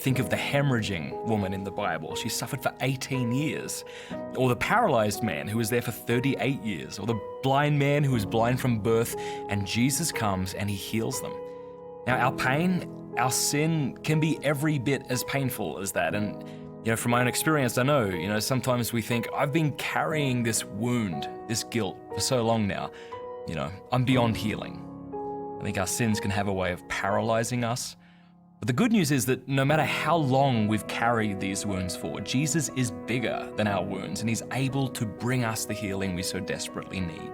Think of the hemorrhaging woman in the Bible. She suffered for 18 years. Or the paralyzed man who was there for 38 years. Or the blind man who was blind from birth. And Jesus comes and he heals them. Now, our pain, our sin can be every bit as painful as that. And, from my own experience, I know, sometimes we think, I've been carrying this wound, this guilt for so long now. I'm beyond healing. I think our sins can have a way of paralyzing us. But the good news is that no matter how long we've carried these wounds for, Jesus is bigger than our wounds, and he's able to bring us the healing we so desperately need.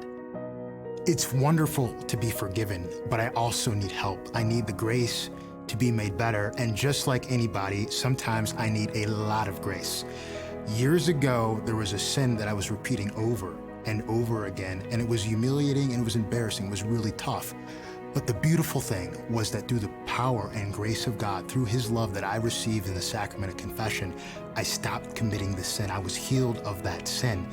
It's wonderful to be forgiven, but I also need help. I need the grace to be made better, and just like anybody, sometimes I need a lot of grace. Years ago, there was a sin that I was repeating over and over again, and it was humiliating and it was embarrassing. It was really tough. But the beautiful thing was that through the power and grace of God, through his love that I received in the sacrament of confession, I stopped committing the sin. I was healed of that sin.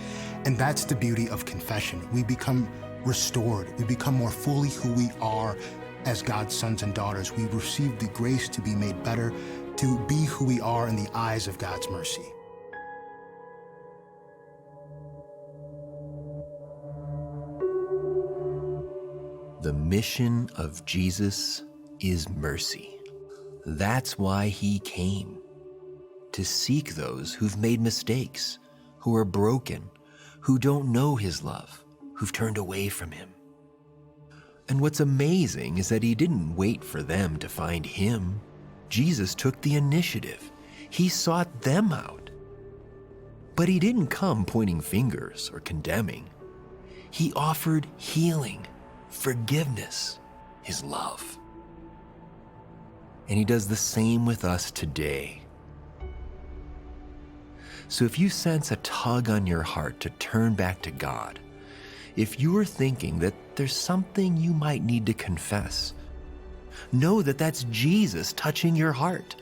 And that's the beauty of confession. We become restored. We become more fully who we are as God's sons and daughters. We receive the grace to be made better, to be who we are in the eyes of God's mercy. The mission of Jesus is mercy. That's why he came, to seek those who've made mistakes, who are broken, who don't know his love, who've turned away from him. And what's amazing is that he didn't wait for them to find him. Jesus took the initiative. He sought them out. But he didn't come pointing fingers or condemning. He offered healing, forgiveness, his love. And he does the same with us today. So if you sense a tug on your heart to turn back to God, if you're thinking that there's something you might need to confess, know that that's Jesus touching your heart.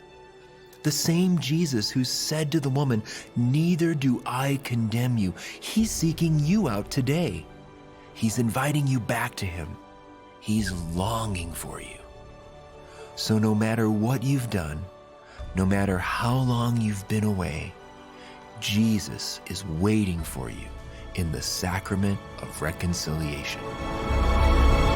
The same Jesus who said to the woman, "Neither do I condemn you." He's seeking you out today. He's inviting you back to him. He's longing for you. So no matter what you've done, no matter how long you've been away, Jesus is waiting for you in the sacrament of reconciliation.